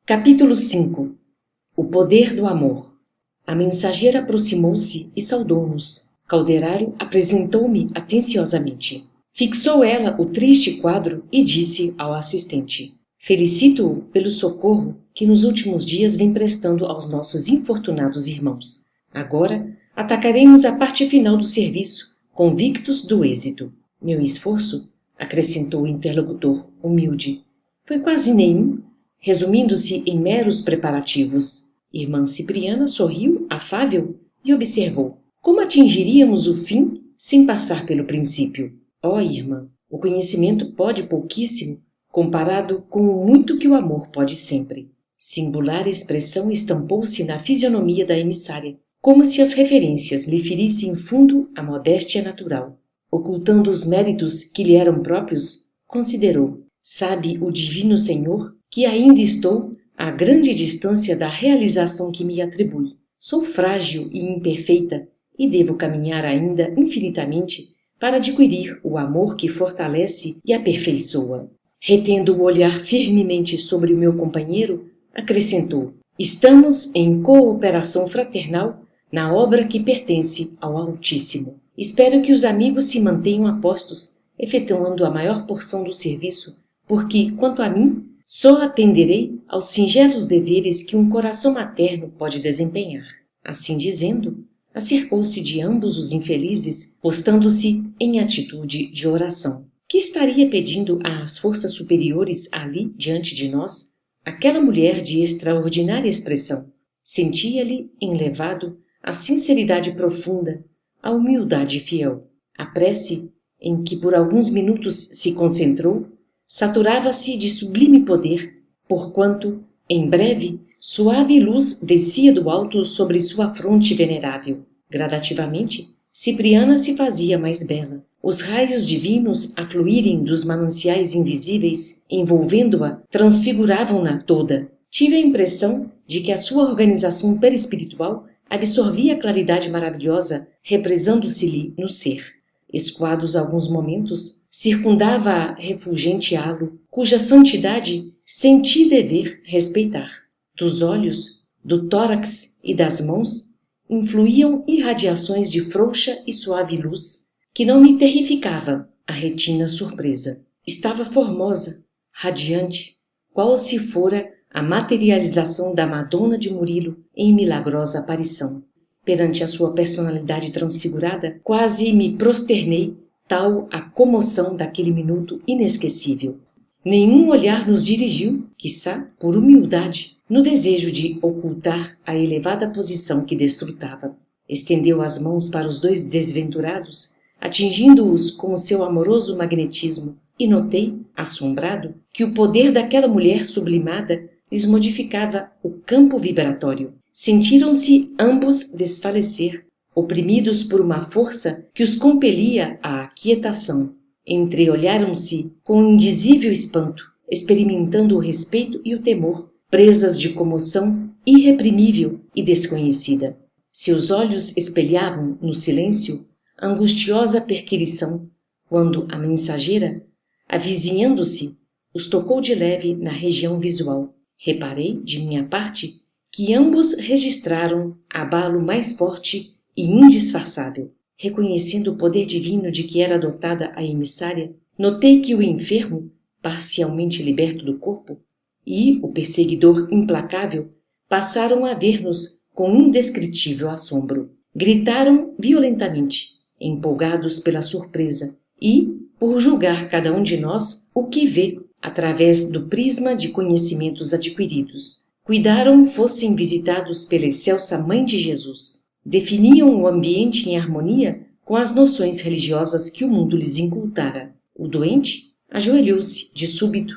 Capítulo 5. O poder do amor. A mensageira aproximou-se e saudou-nos. Calderaro apresentou-me atenciosamente. Fixou ela o triste quadro e disse ao assistente: Felicito-o pelo socorro que nos últimos dias vem prestando aos nossos infortunados irmãos. Agora atacaremos a parte final do serviço, convictos do êxito. Meu esforço, acrescentou o interlocutor humilde, foi quase nenhum, resumindo-se em meros preparativos. Irmã Cipriana sorriu, afável, e observou: como atingiríamos o fim sem passar pelo princípio? Ó irmã, o conhecimento pode pouquíssimo, comparado com o muito que o amor pode sempre. Singular expressão estampou-se na fisionomia da emissária, como se as referências lhe ferissem fundo a modéstia natural. Ocultando os méritos que lhe eram próprios, considerou: sabe o divino Senhor que ainda estou a grande distância da realização que me atribui. Sou frágil e imperfeita e devo caminhar ainda infinitamente para adquirir o amor que fortalece e aperfeiçoa. Retendo o olhar firmemente sobre o meu companheiro, acrescentou: estamos em cooperação fraternal na obra que pertence ao Altíssimo. Espero que os amigos se mantenham a postos, efetuando a maior porção do serviço, porque, quanto a mim, só atenderei aos singelos deveres que um coração materno pode desempenhar. Assim dizendo, acercou-se de ambos os infelizes, postando-se em atitude de oração. Que estaria pedindo às forças superiores ali, diante de nós? Aquela mulher de extraordinária expressão. Sentia-lhe enlevado a sinceridade profunda, a humildade fiel. A prece, em que por alguns minutos se concentrou, saturava-se de sublime poder, porquanto, em breve, suave luz descia do alto sobre sua fronte venerável. Gradativamente, Cipriana se fazia mais bela. Os raios divinos a fluírem dos mananciais invisíveis, envolvendo-a, transfiguravam-na toda. Tive a impressão de que a sua organização perispiritual absorvia a claridade maravilhosa, represando-se-lhe no ser. Escoados alguns momentos, circundava-a refulgente halo, cuja santidade senti dever respeitar. Dos olhos, do tórax e das mãos, influíam irradiações de frouxa e suave luz, que não me terrificava a retina surpresa. Estava formosa, radiante, qual se fora a materialização da Madonna de Murilo em milagrosa aparição. Perante a sua personalidade transfigurada, quase me prosternei, tal a comoção daquele minuto inesquecível. Nenhum olhar nos dirigiu, quiçá por humildade, no desejo de ocultar a elevada posição que desfrutava. Estendeu as mãos para os dois desventurados, atingindo-os com o seu amoroso magnetismo, e notei, assombrado, que o poder daquela mulher sublimada lhes modificava o campo vibratório. Sentiram-se ambos desfalecer, oprimidos por uma força que os compelia à aquietação. Entreolharam-se com indizível espanto, experimentando o respeito e o temor, presas de comoção irreprimível e desconhecida. Seus olhos espelhavam, no silêncio, a angustiosa perquirição, quando a mensageira, avizinhando-se, os tocou de leve na região visual. Reparei, de minha parte, que ambos registraram abalo mais forte e indisfarçável. Reconhecendo o poder divino de que era dotada a emissária, notei que o enfermo, parcialmente liberto do corpo, e o perseguidor implacável passaram a ver-nos com indescritível assombro. Gritaram violentamente, empolgados pela surpresa, e, por julgar cada um de nós o que vê através do prisma de conhecimentos adquiridos, cuidaram fossem visitados pela excelsa Mãe de Jesus. Definiam o ambiente em harmonia com as noções religiosas que o mundo lhes incultara. O doente ajoelhou-se de súbito,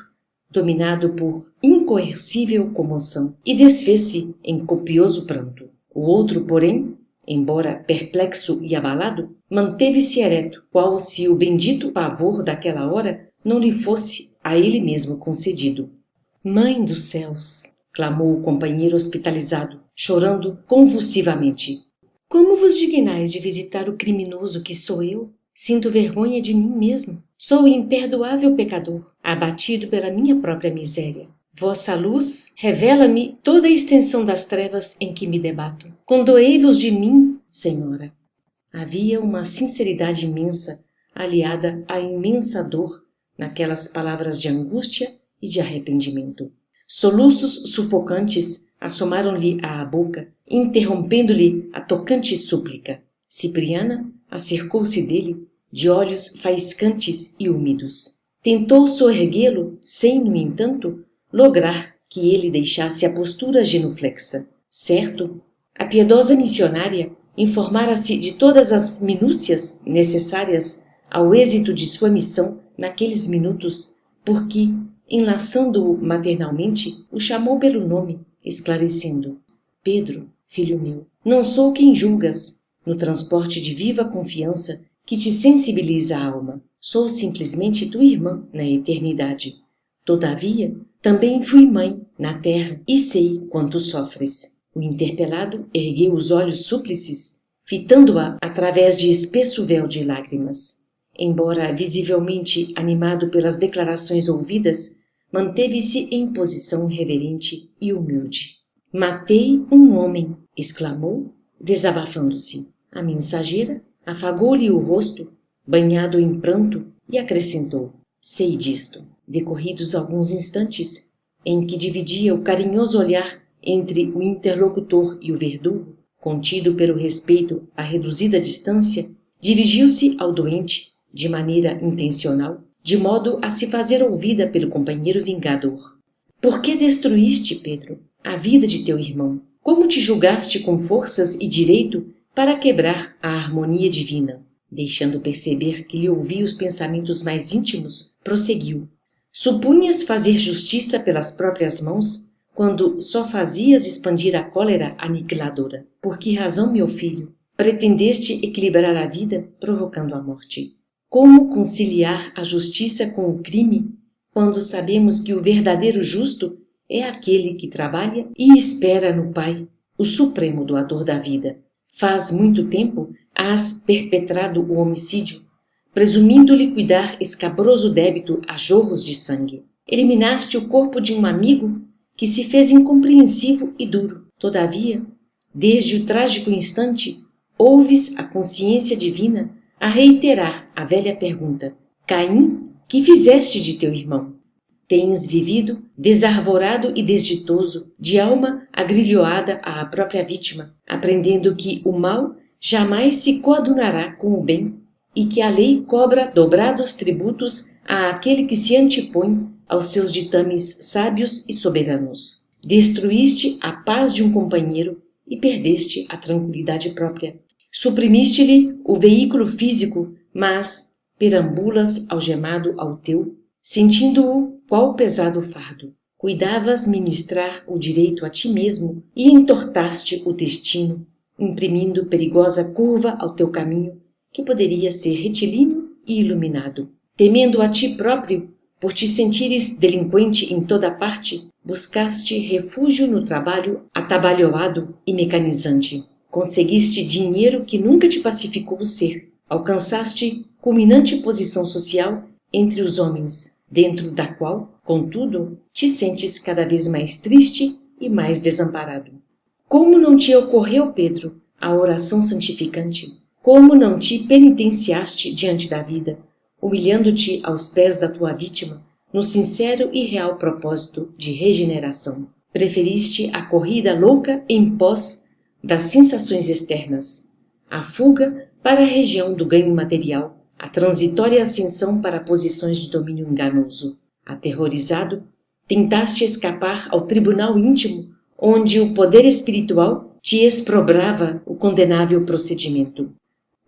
dominado por incoercível comoção, e desfez-se em copioso pranto. O outro, porém, embora perplexo e abalado, manteve-se ereto, qual se o bendito pavor daquela hora não lhe fosse a ele mesmo concedido. Mãe dos céus! Clamou o companheiro hospitalizado, chorando convulsivamente. Como vos dignais de visitar o criminoso que sou eu? Sinto vergonha de mim mesmo. Sou o imperdoável pecador, abatido pela minha própria miséria. Vossa luz revela-me toda a extensão das trevas em que me debato. Condoei-vos de mim, Senhora. Havia uma sinceridade imensa, aliada à imensa dor, naquelas palavras de angústia e de arrependimento. Soluços sufocantes assomaram-lhe à boca, interrompendo-lhe a tocante súplica. Cipriana acercou-se dele, de olhos faiscantes e úmidos. Tentou soerguê-lo, sem, no entanto, lograr que ele deixasse a postura genuflexa. Certo, a piedosa missionária informara-se de todas as minúcias necessárias ao êxito de sua missão naqueles minutos, porque, enlaçando-o maternalmente, o chamou pelo nome, esclarecendo: Pedro, filho meu, não sou quem julgas, no transporte de viva confiança que te sensibiliza a alma. Sou simplesmente tua irmã na eternidade. Todavia, também fui mãe na terra e sei quanto sofres. O interpelado ergueu os olhos súplices, fitando-a através de espesso véu de lágrimas. Embora visivelmente animado pelas declarações ouvidas, manteve-se em posição reverente e humilde. Matei um homem, exclamou, desabafando-se. A mensageira afagou-lhe o rosto, banhado em pranto, e acrescentou: sei disto. Decorridos alguns instantes, em que dividia o carinhoso olhar entre o interlocutor e o verdugo, contido pelo respeito à reduzida distância, dirigiu-se ao doente, de maneira intencional, de modo a se fazer ouvida pelo companheiro vingador. Por que destruíste, Pedro, a vida de teu irmão? Como te julgaste com forças e direito para quebrar a harmonia divina? Deixando perceber que lhe ouvia os pensamentos mais íntimos, prosseguiu: supunhas fazer justiça pelas próprias mãos, quando só fazias expandir a cólera aniquiladora. Por que razão, meu filho, pretendeste equilibrar a vida, provocando a morte? Como conciliar a justiça com o crime, quando sabemos que o verdadeiro justo é aquele que trabalha e espera no Pai, o supremo doador da vida? Faz muito tempo has perpetrado o homicídio, presumindo liquidar escabroso débito a jorros de sangue. Eliminaste o corpo de um amigo que se fez incompreensivo e duro. Todavia, desde o trágico instante, ouves a consciência divina a reiterar a velha pergunta: Caim, que fizeste de teu irmão? Tens vivido desarvorado e desditoso, de alma agrilhoada à própria vítima, aprendendo que o mal jamais se coadunará com o bem e que a lei cobra dobrados tributos àquele que se antepõe aos seus ditames sábios e soberanos. Destruíste a paz de um companheiro e perdeste a tranquilidade própria. Suprimiste-lhe o veículo físico, mas perambulas algemado ao teu, sentindo-o qual pesado fardo. Cuidavas ministrar o direito a ti mesmo e entortaste o destino, imprimindo perigosa curva ao teu caminho, que poderia ser retilíneo e iluminado. Temendo a ti próprio, por te sentires delinquente em toda parte, buscaste refúgio no trabalho atabalhoado e mecanizante. Conseguiste dinheiro que nunca te pacificou o ser. Alcançaste culminante posição social entre os homens, dentro da qual, contudo, te sentes cada vez mais triste e mais desamparado. Como não te ocorreu, Pedro, a oração santificante? Como não te penitenciaste diante da vida, humilhando-te aos pés da tua vítima, no sincero e real propósito de regeneração? Preferiste a corrida louca em pós das sensações externas, a fuga para a região do ganho material, a transitória ascensão para posições de domínio enganoso. Aterrorizado, tentaste escapar ao tribunal íntimo, onde o poder espiritual te exprobrava o condenável procedimento.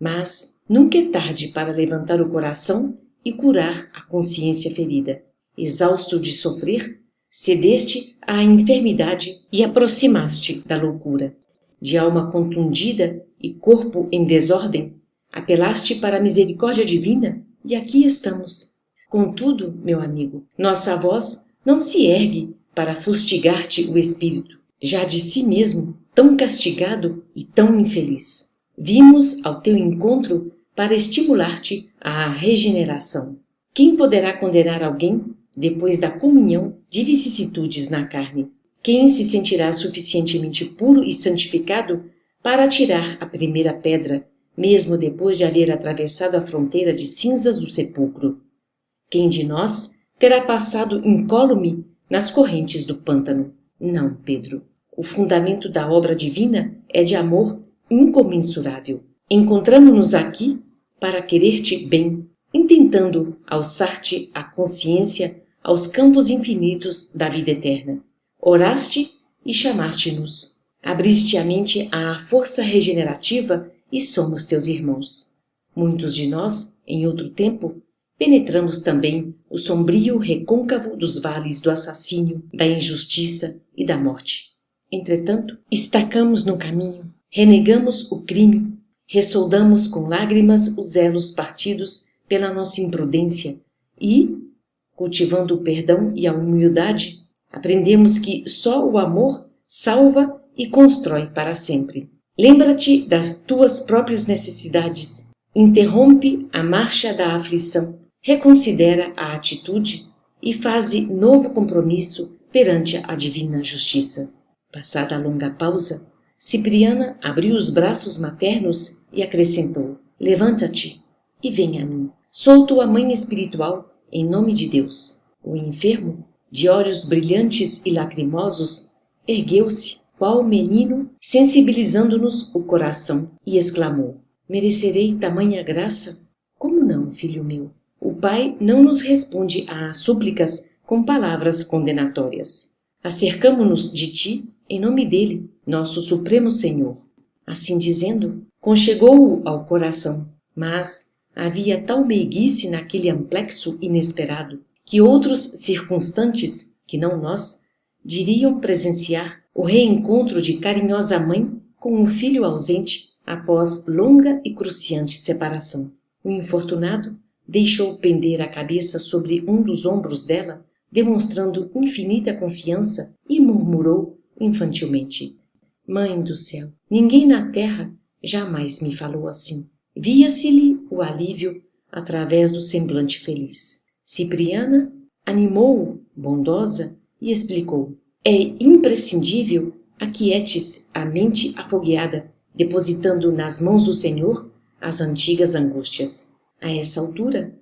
Mas nunca é tarde para levantar o coração e curar a consciência ferida. Exausto de sofrer, cedeste à enfermidade e aproximaste da loucura. De alma contundida e corpo em desordem, apelaste para a misericórdia divina e aqui estamos. Contudo, meu amigo, nossa voz não se ergue para fustigar-te o espírito, já de si mesmo tão castigado e tão infeliz. Vimos ao teu encontro para estimular-te à regeneração. Quem poderá condenar alguém depois da comunhão de vicissitudes na carne. Quem se sentirá suficientemente puro e santificado para atirar a primeira pedra, mesmo depois de haver atravessado a fronteira de cinzas do sepulcro? Quem de nós terá passado incólume nas correntes do pântano? Não, Pedro. O fundamento da obra divina é de amor incomensurável. Encontramo-nos aqui para querer-te bem, intentando alçar-te a consciência aos campos infinitos da vida eterna. Oraste e chamaste-nos. Abriste a mente à força regenerativa e somos teus irmãos. Muitos de nós, em outro tempo, penetramos também o sombrio recôncavo dos vales do assassínio, da injustiça e da morte. Entretanto, estacamos no caminho, renegamos o crime, ressoldamos com lágrimas os elos partidos pela nossa imprudência e, cultivando o perdão e a humildade, aprendemos que só o amor salva e constrói para sempre. Lembra-te das tuas próprias necessidades, interrompe a marcha da aflição, reconsidera a atitude e faze novo compromisso perante a divina justiça. Passada a longa pausa, Cipriana abriu os braços maternos e acrescentou: levanta-te e vem a mim. Sou tua mãe espiritual, em nome de Deus. O enfermo, de olhos brilhantes e lacrimosos, ergueu-se, qual menino, sensibilizando-nos o coração, e exclamou: merecerei tamanha graça? Como não, filho meu? O Pai não nos responde às súplicas com palavras condenatórias. Acercamo-nos de ti, em nome dele, nosso Supremo Senhor. Assim dizendo, conchegou-o ao coração, mas havia tal meiguice naquele amplexo inesperado que outros circunstantes, que não nós, diriam presenciar o reencontro de carinhosa mãe com um filho ausente após longa e cruciante separação. O infortunado deixou pender a cabeça sobre um dos ombros dela, demonstrando infinita confiança, e murmurou infantilmente: Mãe do céu, ninguém na terra jamais me falou assim. Via-se-lhe o alívio através do semblante feliz. Cipriana animou-o, bondosa, e explicou: é imprescindível aquietes a mente afogueada, depositando nas mãos do Senhor as antigas angústias. A essa altura,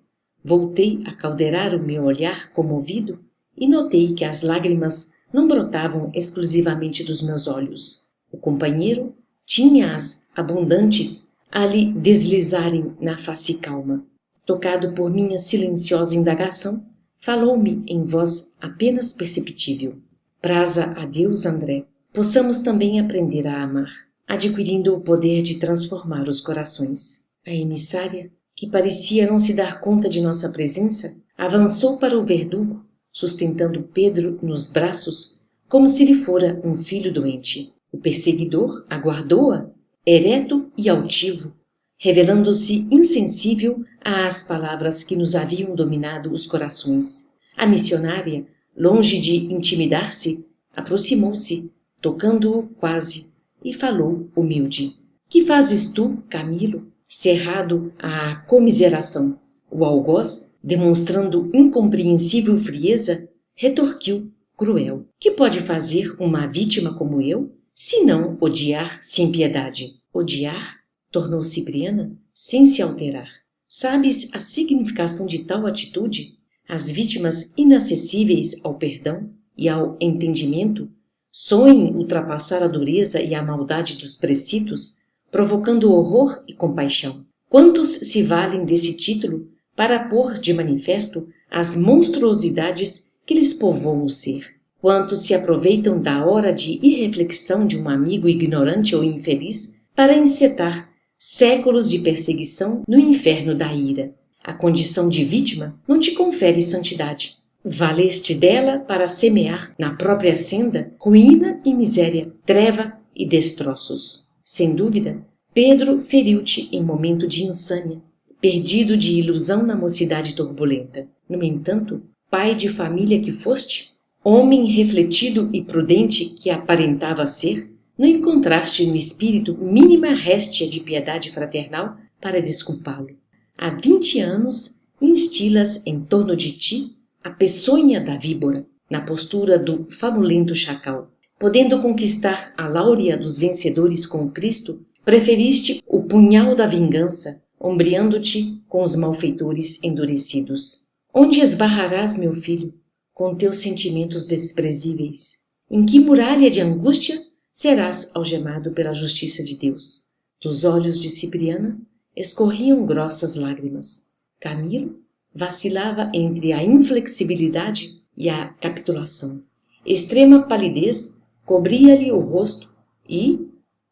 voltei a caldeirar o meu olhar comovido e notei que as lágrimas não brotavam exclusivamente dos meus olhos. O companheiro tinha-as abundantes a lhe deslizarem na face calma. Tocado por minha silenciosa indagação, falou-me em voz apenas perceptível: praza a Deus, André, possamos também aprender a amar, adquirindo o poder de transformar os corações. A emissária, que parecia não se dar conta de nossa presença, avançou para o verdugo, sustentando Pedro nos braços, como se lhe fora um filho doente. O perseguidor aguardou-a, ereto e altivo, revelando-se insensível às palavras que nos haviam dominado os corações. A missionária, longe de intimidar-se, aproximou-se, tocando-o quase, e falou humilde: que fazes tu, Camilo, cerrado à comiseração? O algoz, demonstrando incompreensível frieza, retorquiu, cruel: que pode fazer uma vítima como eu, se não odiar sem piedade? Odiar? Tornou Cipriana, sem se alterar. Sabes a significação de tal atitude? As vítimas inacessíveis ao perdão e ao entendimento sonhem ultrapassar a dureza e a maldade dos preceitos, provocando horror e compaixão. Quantos se valem desse título para pôr de manifesto as monstruosidades que lhes povoam o ser? Quantos se aproveitam da hora de irreflexão de um amigo ignorante ou infeliz para encetar séculos de perseguição no inferno da ira? A condição de vítima não te confere santidade. Valeste dela para semear na própria senda ruína e miséria, treva e destroços. Sem dúvida, Pedro feriu-te em momento de insânia, perdido de ilusão na mocidade turbulenta. No entanto, pai de família que foste, homem refletido e prudente que aparentava ser, não encontraste no espírito mínima réstia de piedade fraternal para desculpá-lo. Há 20 anos instilas em torno de ti a peçonha da víbora, na postura do famulento chacal. Podendo conquistar a láurea dos vencedores com o Cristo, preferiste o punhal da vingança, ombreando-te com os malfeitores endurecidos. Onde esbarrarás, meu filho, com teus sentimentos desprezíveis? Em que muralha de angústia serás algemado pela justiça de Deus? Dos olhos de Cipriana escorriam grossas lágrimas. Camilo vacilava entre a inflexibilidade e a capitulação. Extrema palidez cobria-lhe o rosto e,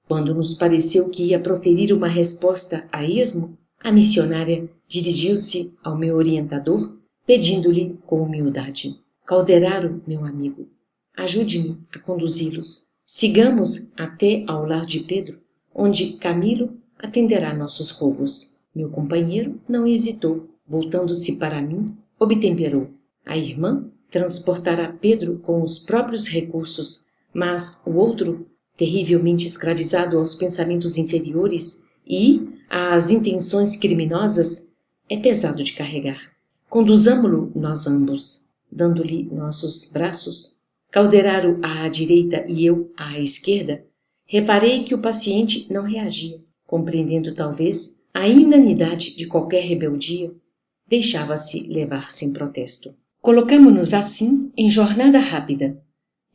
quando nos pareceu que ia proferir uma resposta a esmo, a missionária dirigiu-se ao meu orientador, pedindo-lhe com humildade: Calderaro, meu amigo, ajude-me a conduzi-los. Sigamos até ao lar de Pedro, onde Camilo atenderá nossos rogos. Meu companheiro não hesitou, voltando-se para mim, obtemperou: a irmã transportará Pedro com os próprios recursos, mas o outro, terrivelmente escravizado aos pensamentos inferiores e às intenções criminosas, é pesado de carregar. Conduzamo-lo nós ambos, dando-lhe nossos braços, Calderaro à direita e eu à esquerda. Reparei que o paciente não reagia, compreendendo talvez a inanidade de qualquer rebeldia, deixava-se levar sem protesto. Colocamo-nos assim em jornada rápida.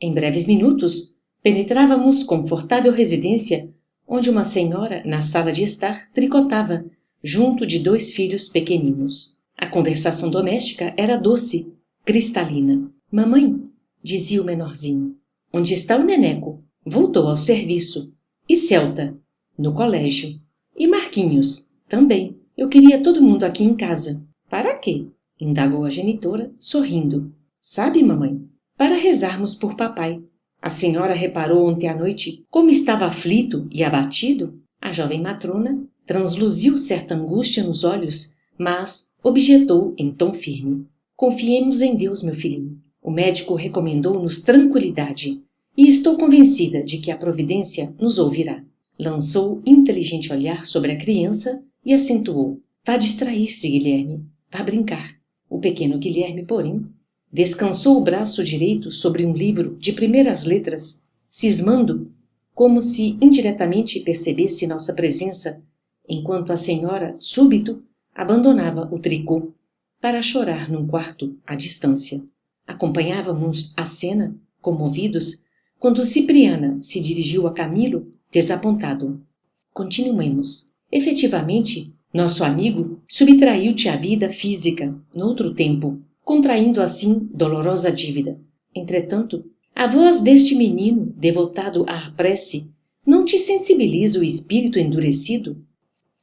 Em breves minutos, penetrávamos confortável residência, onde uma senhora, na sala de estar, tricotava, junto de 2 filhos pequeninos. A conversação doméstica era doce, cristalina. Mamãe, dizia o menorzinho, onde está o neneco? Voltou ao serviço. E Celta? No colégio. E Marquinhos? Também. Eu queria todo mundo aqui em casa. Para quê? Indagou a genitora, sorrindo. Sabe, mamãe? Para rezarmos por papai. A senhora reparou ontem à noite como estava aflito e abatido? A jovem matrona transluziu certa angústia nos olhos, mas objetou em tom firme. Confiemos em Deus, meu filhinho. O médico recomendou-nos tranquilidade e estou convencida de que a providência nos ouvirá. Lançou inteligente olhar sobre a criança e acentuou: vá distrair-se, Guilherme. Vá brincar. O pequeno Guilherme, porém, descansou o braço direito sobre um livro de primeiras letras, cismando, como se indiretamente percebesse nossa presença, enquanto a senhora, súbito, abandonava o tricô para chorar num quarto à distância. Acompanhávamos a cena, comovidos, quando Cipriana se dirigiu a Camilo, desapontado. Continuemos. Efetivamente, nosso amigo subtraiu-te a vida física, noutro tempo, contraindo assim dolorosa dívida. Entretanto, a voz deste menino, devotado à prece, não te sensibiliza o espírito endurecido?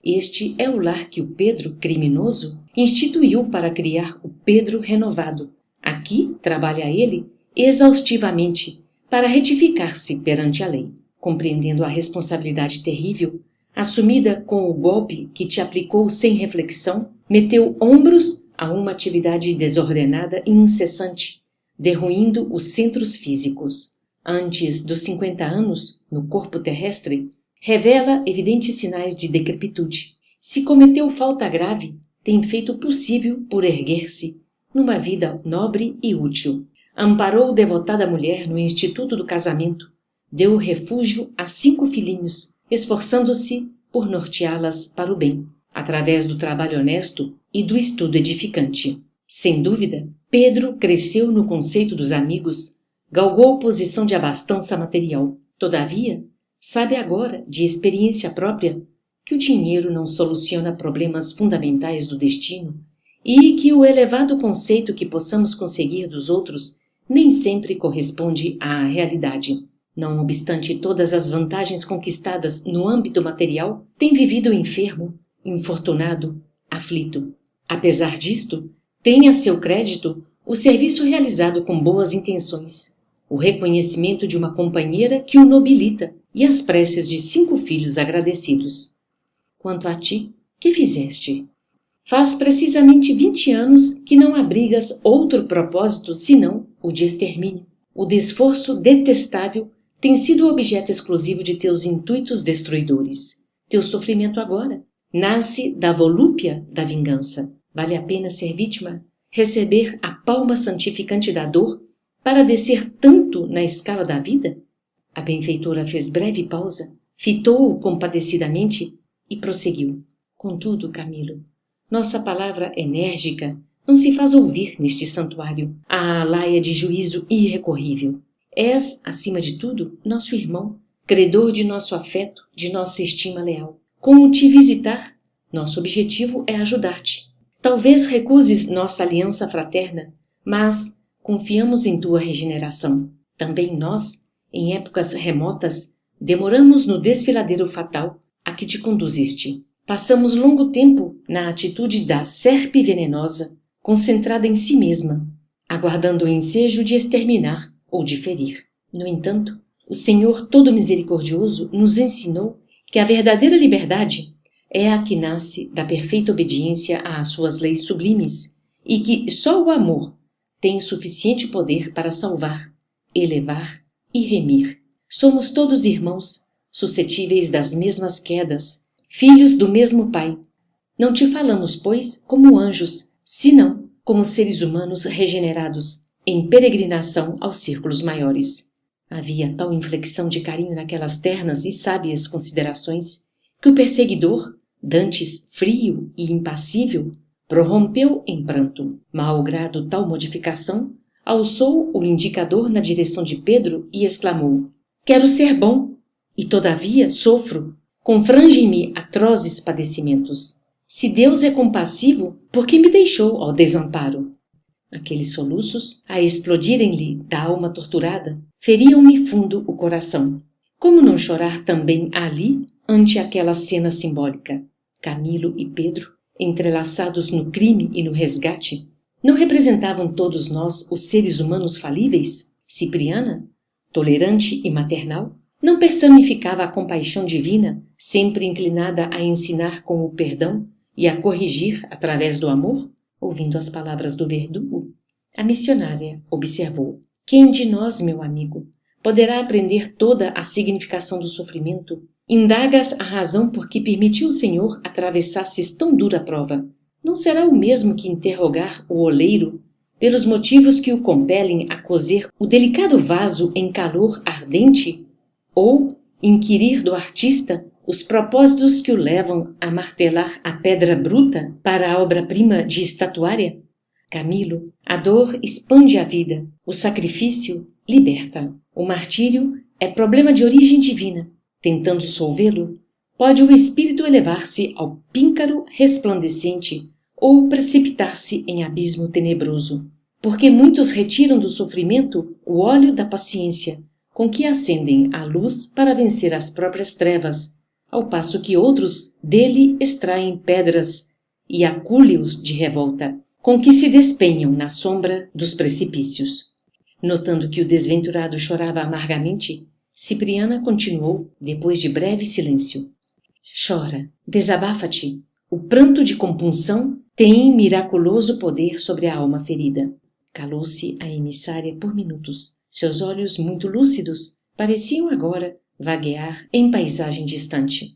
Este é o lar que o Pedro criminoso instituiu para criar o Pedro renovado. Aqui trabalha ele exaustivamente para retificar-se perante a lei. Compreendendo a responsabilidade terrível, assumida com o golpe que te aplicou sem reflexão, meteu ombros a uma atividade desordenada e incessante, derruindo os centros físicos. Antes dos 50 anos, no corpo terrestre, revela evidentes sinais de decrepitude. Se cometeu falta grave, tem feito o possível por erguer-se numa vida nobre e útil. Amparou devotada mulher no instituto do casamento, deu refúgio a 5 filhinhos, esforçando-se por norteá-las para o bem, através do trabalho honesto e do estudo edificante. Sem dúvida, Pedro cresceu no conceito dos amigos, galgou posição de abastança material. Todavia, sabe agora, de experiência própria, que o dinheiro não soluciona problemas fundamentais do destino e que o elevado conceito que possamos conseguir dos outros nem sempre corresponde à realidade. Não obstante todas as vantagens conquistadas no âmbito material, tem vivido enfermo, infortunado, aflito. Apesar disto, tem a seu crédito o serviço realizado com boas intenções, o reconhecimento de uma companheira que o nobilita e as preces de 5 filhos agradecidos. Quanto a ti, que fizeste? Faz precisamente 20 anos que não abrigas outro propósito senão o de extermínio. O desforço detestável tem sido o objeto exclusivo de teus intuitos destruidores. Teu sofrimento agora nasce da volúpia da vingança. Vale a pena ser vítima? receber a palma santificante da dor para descer tanto na escala da vida? A benfeitora fez breve pausa, fitou-o compadecidamente e prosseguiu. Contudo, Camilo, nossa palavra enérgica não se faz ouvir neste santuário, a laia de juízo irrecorrível. És, acima de tudo, nosso irmão, credor de nosso afeto, de nossa estima leal. Com te visitar, nosso objetivo é ajudar-te. Talvez recuses nossa aliança fraterna, mas confiamos em tua regeneração. Também nós, em épocas remotas, demoramos no desfiladeiro fatal a que te conduziste. Passamos longo tempo na atitude da serpe venenosa, concentrada em si mesma, aguardando o ensejo de exterminar ou de ferir. No entanto, o Senhor todo misericordioso nos ensinou que a verdadeira liberdade é a que nasce da perfeita obediência às suas leis sublimes e que só o amor tem suficiente poder para salvar, elevar e remir. Somos todos irmãos, suscetíveis das mesmas quedas, filhos do mesmo Pai. Não te falamos, pois, como anjos, senão como seres humanos regenerados, em peregrinação aos círculos maiores. Havia tal inflexão de carinho naquelas ternas e sábias considerações que o perseguidor, dantes frio e impassível, prorrompeu em pranto. Malgrado tal modificação, alçou o indicador na direção de Pedro e exclamou: Quero ser bom, e todavia sofro. Confrangem-me atrozes padecimentos. Se Deus é compassivo, por que me deixou ao desamparo? Aqueles soluços, a explodirem-lhe da alma torturada, feriam-me fundo o coração. Como não chorar também ali, ante aquela cena simbólica? Camilo e Pedro, entrelaçados no crime e no resgate, não representavam todos nós os seres humanos falíveis? Cipriana, tolerante e maternal, não personificava a compaixão divina, sempre inclinada a ensinar com o perdão e a corrigir através do amor? Ouvindo as palavras do verdugo, a missionária observou: Quem de nós, meu amigo, poderá aprender toda a significação do sofrimento? Indagas a razão por que permitiu o Senhor atravessasses tão dura prova. Não será o mesmo que interrogar o oleiro pelos motivos que o compelem a cozer o delicado vaso em calor ardente? Ou inquirir do artista os propósitos que o levam a martelar a pedra bruta para a obra-prima de estatuária? Camilo, a dor expande a vida, o sacrifício liberta. O martírio é problema de origem divina. Tentando solvê-lo, pode o espírito elevar-se ao píncaro resplandecente ou precipitar-se em abismo tenebroso. Porque muitos retiram do sofrimento o óleo da paciência, com que acendem a luz para vencer as próprias trevas, ao passo que outros dele extraem pedras e acúleos de revolta, com que se despenham na sombra dos precipícios. Notando que o desventurado chorava amargamente, Cipriana continuou, depois de breve silêncio: Chora, desabafa-te. O pranto de compunção tem miraculoso poder sobre a alma ferida. Calou-se a emissária por minutos. Seus olhos, muito lúcidos, pareciam agora vaguear em paisagem distante.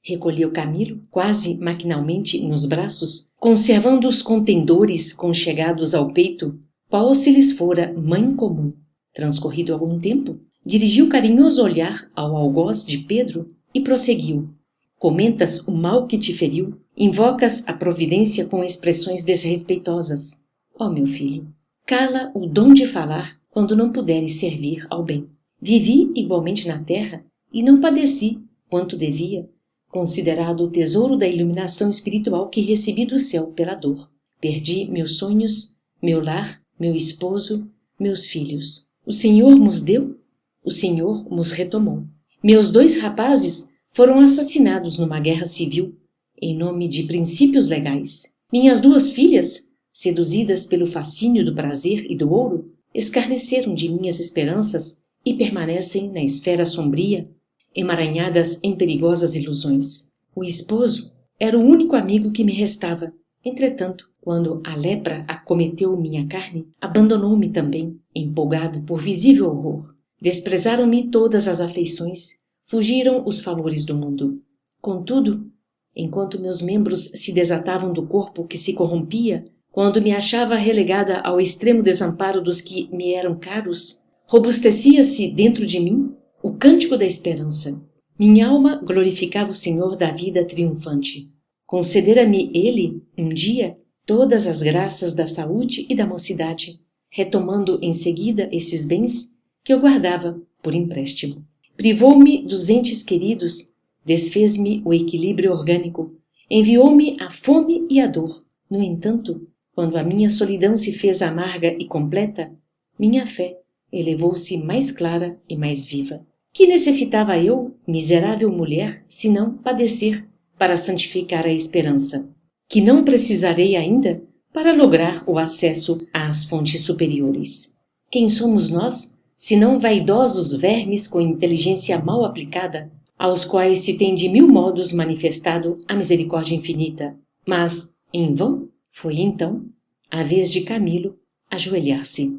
Recolheu Camilo, quase maquinalmente, nos braços, conservando os contendores conchegados ao peito, qual se lhes fora mãe comum. Transcorrido algum tempo, dirigiu carinhoso olhar ao algoz de Pedro e prosseguiu: Comentas o mal que te feriu, invocas a providência com expressões desrespeitosas. Ó meu filho, cala o dom de falar quando não puderes servir ao bem. Vivi igualmente na terra e não padeci quanto devia, considerado o tesouro da iluminação espiritual que recebi do céu pela dor. Perdi meus sonhos, meu lar, meu esposo, meus filhos. O Senhor nos deu, o Senhor nos retomou. Meus 2 rapazes foram assassinados numa guerra civil, em nome de princípios legais. Minhas 2 filhas, seduzidas pelo fascínio do prazer e do ouro, escarneceram de minhas esperanças e permanecem na esfera sombria, emaranhadas em perigosas ilusões. O esposo era o único amigo que me restava. Entretanto, quando a lepra acometeu minha carne, abandonou-me também, empolgado por visível horror. Desprezaram-me todas as afeições, fugiram os favores do mundo. Contudo, enquanto meus membros se desatavam do corpo que se corrompia quando me achava relegada ao extremo desamparo dos que me eram caros, robustecia-se dentro de mim o cântico da esperança. Minha alma glorificava o Senhor da vida triunfante. Concedera-me Ele, um dia, todas as graças da saúde e da mocidade, retomando em seguida esses bens que eu guardava por empréstimo. Privou-me dos entes queridos, desfez-me o equilíbrio orgânico, enviou-me a fome e a dor. No entanto, quando a minha solidão se fez amarga e completa, minha fé elevou-se mais clara e mais viva. Que necessitava eu, miserável mulher, senão padecer para santificar a esperança? Que não precisarei ainda para lograr o acesso às fontes superiores? Quem somos nós, senão vaidosos vermes com inteligência mal aplicada, aos quais se tem de 1000 modos manifestado a misericórdia infinita? Mas, em vão, foi então a vez de Camilo ajoelhar-se.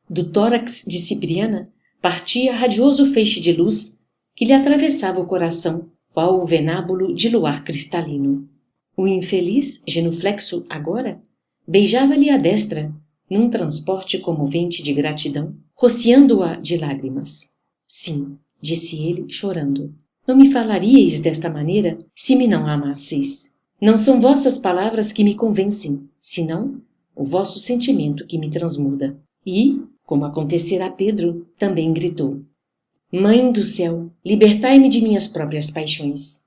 Do tórax de Cipriana partia radioso feixe de luz que lhe atravessava o coração, qual o venábulo de luar cristalino. O infeliz, genuflexo agora, beijava-lhe a destra, num transporte comovente de gratidão, rociando-a de lágrimas. Sim, disse ele, chorando, não me falaríeis desta maneira se me não amasseis. Não são vossas palavras que me convencem, senão o vosso sentimento que me transmuda. E, como acontecerá a Pedro, também gritou: Mãe do céu, libertai-me de minhas próprias paixões.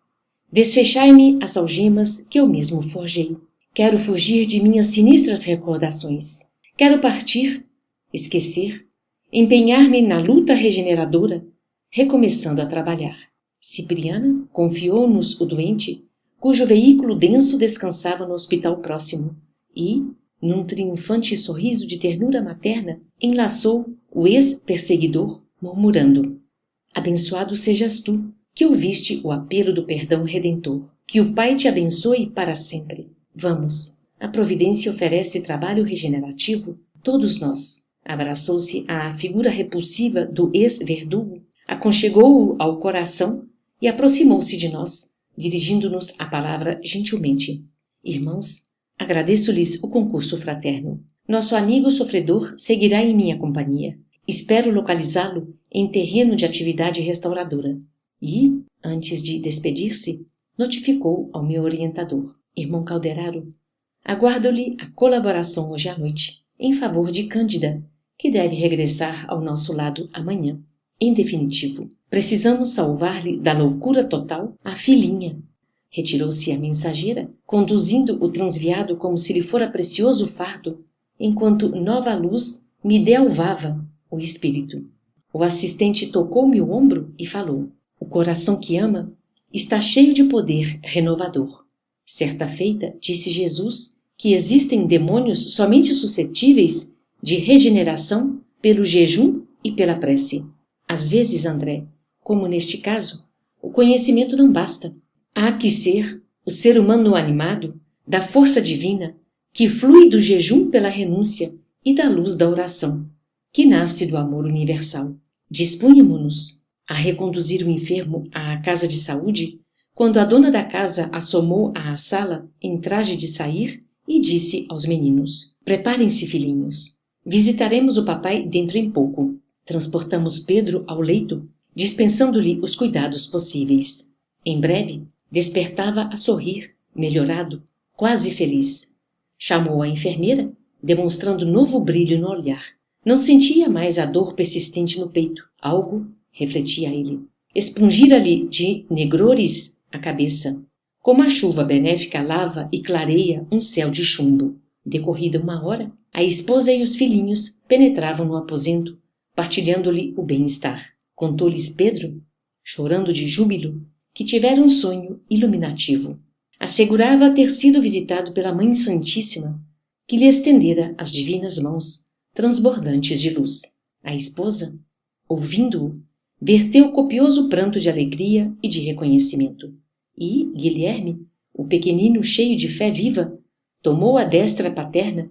Desfechai-me as algemas que eu mesmo forjei. Quero fugir de minhas sinistras recordações. Quero partir, esquecer, empenhar-me na luta regeneradora, recomeçando a trabalhar. Cipriana confiou-nos o doente, cujo veículo denso descansava no hospital próximo, e, num triunfante sorriso de ternura materna, enlaçou o ex-perseguidor, murmurando: Abençoado sejas tu, que ouviste o apelo do perdão redentor. Que o Pai te abençoe para sempre. Vamos, a providência oferece trabalho regenerativo. Todos nós. Abraçou-se à figura repulsiva do ex-verdugo, aconchegou-o ao coração e aproximou-se de nós, dirigindo-nos a palavra gentilmente. Irmãos, agradeço-lhes o concurso fraterno. Nosso amigo sofredor seguirá em minha companhia. Espero localizá-lo em terreno de atividade restauradora. E, antes de despedir-se, notificou ao meu orientador: Irmão Calderaro, aguardo-lhe a colaboração hoje à noite, em favor de Cândida, que deve regressar ao nosso lado amanhã. Em definitivo, precisamos salvar-lhe da loucura total a filhinha. Retirou-se a mensageira, conduzindo o transviado como se lhe fora precioso fardo, enquanto nova luz me delvava o espírito. O assistente tocou-me o ombro e falou: O coração que ama está cheio de poder renovador. Certa feita, disse Jesus que existem demônios somente suscetíveis de regeneração pelo jejum e pela prece. Às vezes, André, como neste caso, o conhecimento não basta. Há que ser o ser humano animado da força divina que flui do jejum pela renúncia e da luz da oração, que nasce do amor universal. Dispunhamo-nos a reconduzir o enfermo à casa de saúde, quando a dona da casa assomou à sala em traje de sair e disse aos meninos: Preparem-se, filhinhos. Visitaremos o papai dentro em pouco. Transportamos Pedro ao leito, dispensando-lhe os cuidados possíveis. Em breve, despertava a sorrir, melhorado, quase feliz. Chamou a enfermeira, demonstrando novo brilho no olhar. Não sentia mais a dor persistente no peito. Algo, refletia ele, expungira-lhe de negrores a cabeça, como a chuva benéfica lava e clareia um céu de chumbo. Decorrida 1 hora, a esposa e os filhinhos penetravam no aposento, partilhando-lhe o bem-estar. Contou-lhes Pedro, chorando de júbilo, que tivera um sonho iluminativo. Assegurava ter sido visitado pela Mãe Santíssima, que lhe estendera as divinas mãos, transbordantes de luz. A esposa, ouvindo-o, verteu copioso pranto de alegria e de reconhecimento. E Guilherme, o pequenino cheio de fé viva, tomou a destra paterna,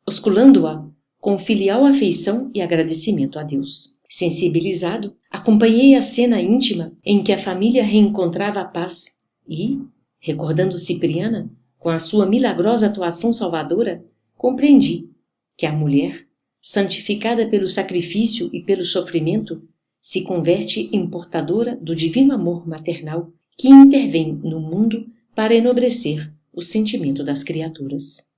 osculando-a com filial afeição e agradecimento a Deus. Sensibilizado, acompanhei a cena íntima em que a família reencontrava a paz e, recordando Cipriana, com a sua milagrosa atuação salvadora, Compreendi que a mulher, santificada pelo sacrifício e pelo sofrimento, se converte em portadora do divino amor maternal que intervém no mundo para enobrecer o sentimento das criaturas.